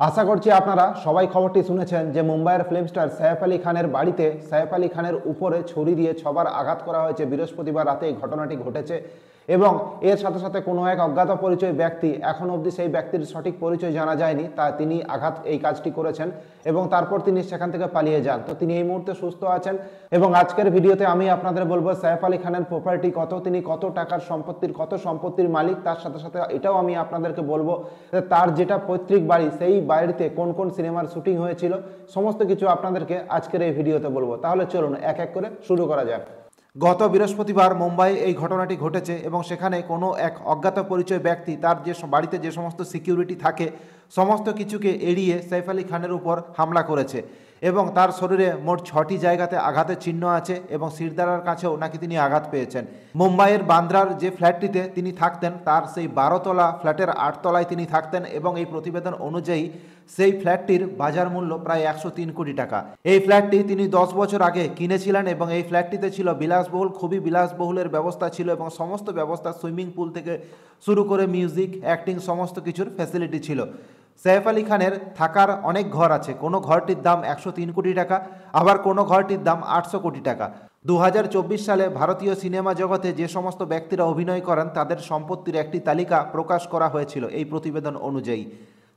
আশা করছি আপনারা সবাই খবরটি শুনেছেন যে মুম্বাইয়ের ফিল্ম স্টার সাইফ আলী খানের বাড়িতে সাইফ আলী খানের উপরে ছুরি দিয়ে ছবার আঘাত করা হয়েছে। বৃহস্পতিবার রাতে এই ঘটনাটি ঘটেছে এবং এর সাথে সাথে কোনো এক অজ্ঞাত পরিচয় ব্যক্তি, এখন অবধি সেই ব্যক্তির সঠিক পরিচয় জানা যায়নি, তা তিনি এই কাজটি করেছেন এবং তারপর তিনি সেখান থেকে পালিয়ে যান। তো তিনি এই মুহূর্তে সুস্থ আছেন এবং আজকের ভিডিওতে আমি আপনাদের বলবো সাইফ আলী খানের প্রপার্টি কত, তিনি কত টাকার সম্পত্তির সম্পত্তির মালিক। তার সাথে সাথে এটাও আমি আপনাদেরকে বলবো যে তার যেটা পৈতৃক বাড়ি, সেই বাড়িতে কোন কোন সিনেমার শুটিং হয়েছিল, সমস্ত কিছু আপনাদেরকে আজকের এই ভিডিওতে বলবো। তাহলে চলুন এক এক করে শুরু করা যাক। গত বৃহস্পতিবার মুম্বাই এই ঘটনাটি ঘটেছে এবং সেখানে কোনো এক অজ্ঞাত পরিচয় ব্যক্তি তার যে বাড়িতে যে সমস্ত সিকিউরিটি থাকে সমস্ত কিছুকে এড়িয়ে সাইফ আলী খানের উপর হামলা করেছে এবং তার শরীরে মোট 6টি জায়গাতে আঘাতের চিহ্ন আছে এবং শিরদাঁড়ার কাছেও নাকি তিনি আঘাত পেয়েছেন। মুম্বাইয়ের বান্দ্রার যে ফ্ল্যাটটিতে তিনি থাকতেন তার সেই 12তলা ফ্ল্যাটের 8 তলায় তিনি থাকতেন এবং এই প্রতিবেদন অনুযায়ী সেই ফ্ল্যাটটির বাজার মূল্য প্রায় 103 কোটি টাকা। এই ফ্ল্যাটটি তিনি 10 বছর আগে কিনেছিলেন এবং এই ফ্ল্যাটটিতে ছিল বিলাসবহুল, খুবই বিলাসবহুলের ব্যবস্থা ছিল এবং সমস্ত ব্যবস্থা সুইমিং পুল থেকে শুরু করে মিউজিক, অ্যাক্টিং সমস্ত কিছুর ফ্যাসিলিটি ছিল। সাইফ আলী খানের থাকার অনেক ঘর আছে, কোনো ঘরটির দাম 103 কোটি টাকা, আবার কোনো ঘরটির দাম 800 কোটি টাকা। 2024 সালে ভারতীয় সিনেমা জগতে যে সমস্ত ব্যক্তিরা অভিনয় করেন তাদের সম্পত্তির একটি তালিকা প্রকাশ করা হয়েছিল এই প্রতিবেদন অনুযায়ী।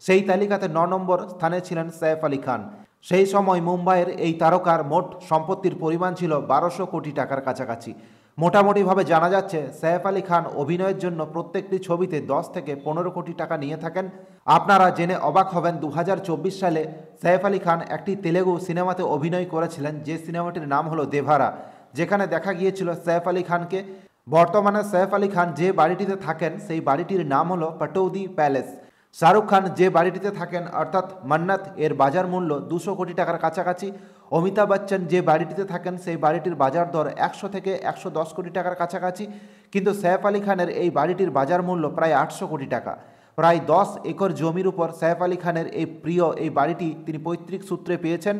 সেই তালিকাতে 9 নম্বর স্থানে ছিলেন সাইফ আলী খান। সেই সময় মুম্বাইয়ের এই তারকার মোট সম্পত্তির পরিমাণ ছিল 1200 কোটি টাকার কাছাকাছি। মোটামুটিভাবে জানা যাচ্ছে সাইফ আলী খান অভিনয়ের জন্য প্রত্যেকটি ছবিতে 10 থেকে 15 কোটি টাকা নিয়ে থাকেন। আপনারা জেনে অবাক হবেন 2024 সালে সাইফ আলী খান একটি তেলেগু সিনেমাতে অভিনয় করেছিলেন, যে সিনেমাটির নাম হলো দেভারা, যেখানে দেখা গিয়েছিল সাইফ আলী খানকে। বর্তমানে সাইফ আলী খান যে বাড়িটিতে থাকেন সেই বাড়িটির নাম হলো পাটৌদি প্যালেস। শাহরুখ খান যে বাড়িটিতে থাকেন অর্থাৎ মান্নাত, এর বাজার মূল্য 200 কোটি টাকার কাছাকাছি। অমিতাভ বচ্চন যে বাড়িটিতে থাকেন সেই বাড়িটির বাজার দর 100 থেকে 110 কোটি টাকার কাছাকাছি, কিন্তু সাইফ আলী খানের এই বাড়িটির বাজার মূল্য প্রায় 800 কোটি টাকা। প্রায় 10 একর জমির উপর সাইফ আলী খানের এই বাড়িটি তিনি পৈতৃক সূত্রে পেয়েছেন।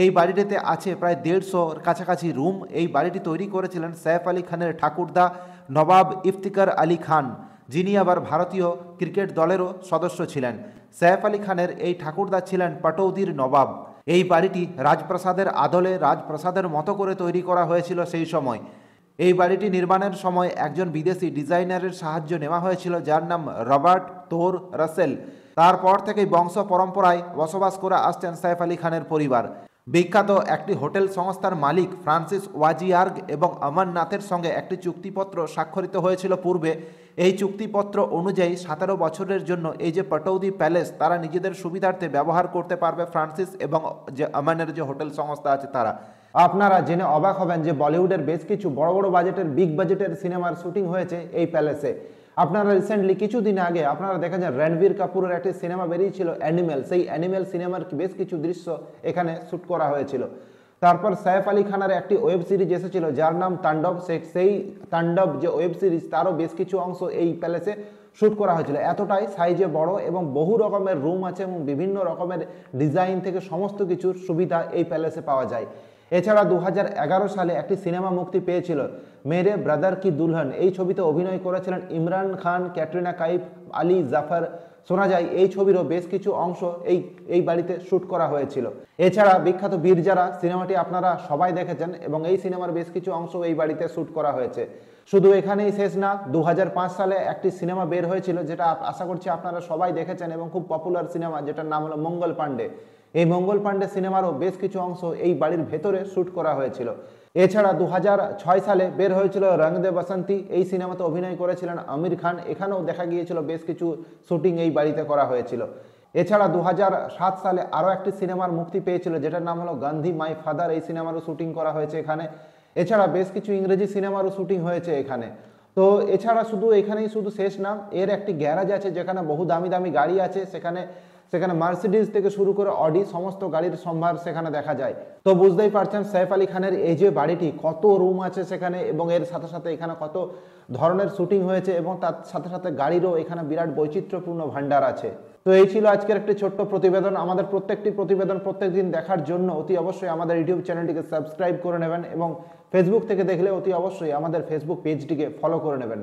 এই বাড়িটিতে আছে প্রায় 150-র কাছাকাছি রুম। এই বাড়িটি তৈরি করেছিলেন সাইফ আলী খানের ঠাকুরদা নবাব ইফতিকার আলী খান, যিনি আবার ভারতীয় ক্রিকেট দলেরও সদস্য ছিলেন। সাইফ আলী খানের এই ঠাকুরদা ছিলেন পাটৌদির নবাব। এই বাড়িটি রাজপ্রাসাদের আদলে রাজপ্রাসাদের মতো করে তৈরি করা হয়েছিল সেই সময়। এই বাড়িটি নির্মাণের সময় একজন বিদেশি ডিজাইনারের সাহায্য নেওয়া হয়েছিল, যার নাম রবার্ট তোর রাসেল। তারপর থেকেই বংশ পরম্পরায় বসবাস করে আসছেন সাইফ আলী খানের পরিবার। বিখ্যাত একটি হোটেল সংস্থার মালিক ফ্রান্সিস ওয়াজিয়ার্গ এবং অমরনাথের সঙ্গে একটি চুক্তিপত্র স্বাক্ষরিত হয়েছিল পূর্বে। এই চুক্তিপত্র অনুযায়ী 17 বছরের জন্য এই যে পাটৌদি প্যালেস তারা নিজেদের সুবিধার্থে ব্যবহার করতে পারবে ফ্রান্সিস এবং যে আমানের যে হোটেল সংস্থা আছে তারা। আপনারা জেনে অবাক হবেন যে বলিউডের বেশ কিছু বড় বড় বাজেটের, বিগ বাজেটের সিনেমার শুটিং হয়েছে এই প্যালেসে। আপনারা রিসেন্টলি কিছুদিন আগে আপনারা দেখেছেন রণবীর কাপুরের একটি সিনেমা বেরিয়েছিল অ্যানিমেল, সেই অ্যানিমেল সিনেমার বেশ কিছু দৃশ্য এখানে শ্যুট করা হয়েছিল। তারপর সাইফ আলী খানের একটি ওয়েব সিরিজ এসেছিল যার নাম তাণ্ডব, সেই তাণ্ডব যে ওয়েব সিরিজ তারও বেশ কিছু অংশ এই প্যালেসে শ্যুট করা হয়েছিল। এতটাই সাইজে বড় এবং বহু রকমের রুম আছে এবং বিভিন্ন রকমের ডিজাইন থেকে সমস্ত কিছুর সুবিধা এই প্যালেসে পাওয়া যায়। এছাড়া 2011 সালে একটি সিনেমা মুক্তি পেয়েছিল মেরে ব্রাদার কি দুলহন। এই ছবিতে অভিনয় করেছিলেন ইমরান খান, ক্যাটরিনা কাইফ, আলী জাফর। শোনা যায় এই ছবিরও বেশ কিছু অংশ এই বাড়িতে শ্যুট করা হয়েছিল। এছাড়া বিখ্যাত বীর যারা সিনেমাটি আপনারা সবাই দেখেছেন এবং এই সিনেমার বেশ কিছু অংশ এই বাড়িতে শ্যুট করা হয়েছে। শুধু এখানেই শেষ না, 2005 সালে একটি সিনেমা বের হয়েছিল যেটা আশা করছি আপনারা সবাই দেখেছেন এবং খুব পপুলার সিনেমা, যেটার নাম হলো মঙ্গল পাণ্ডে। এই মঙ্গল পাণ্ডে সিনেমারও বেশ কিছু অংশ এই বাড়ির ভেতরে শ্যুট করা হয়েছিল। এছাড়া 2006 সালে বের হয়েছিল রং দে বসন্তী। এই সিনেমাতে অভিনয় করেছিলেন আমির খান। এখানেও দেখা গিয়েছিল বেশ কিছু শুটিং এই বাড়িতে করা হয়েছিল। এছাড়া 2007 সালে আরও একটি সিনেমার মুক্তি পেয়েছিল যেটার নাম হলো গান্ধী মাই ফাদার। এই সিনেমারও শুটিং করা হয়েছে এখানে। এছাড়া বেশ কিছু ইংরেজি সিনেমারও শুটিং হয়েছে এখানে। তো এছাড়া এখানেই শুধু শেষ না, এর একটি গ্যারাজ আছে যেখানে বহু দামি দামি গাড়ি আছে। সেখানে মার্সিডিজ থেকে শুরু করে অডি সমস্ত গাড়ির সম্ভার সেখানে দেখা যায়। তো বুঝতেই পারছেন সাইফ আলী খানের এই যে বাড়িটি, কত রুম আছে সেখানে এবং এর সাথে সাথে এখানে কত ধরনের শুটিং হয়েছে এবং তার সাথে সাথে গাড়িরও এখানে বিরাট বৈচিত্র্যপূর্ণ ভান্ডার আছে। তো এই ছিল আজকের একটি ছোট্ট প্রতিবেদন। আমাদের প্রত্যেকটি প্রতিবেদন প্রত্যেকদিন দেখার জন্য অতি অবশ্যই আমাদের ইউটিউব চ্যানেলটিকে সাবস্ক্রাইব করে নেবেন এবং ফেসবুক থেকে দেখলে অতি অবশ্যই আমাদের ফেসবুক পেজটিকে ফলো করে নেবেন।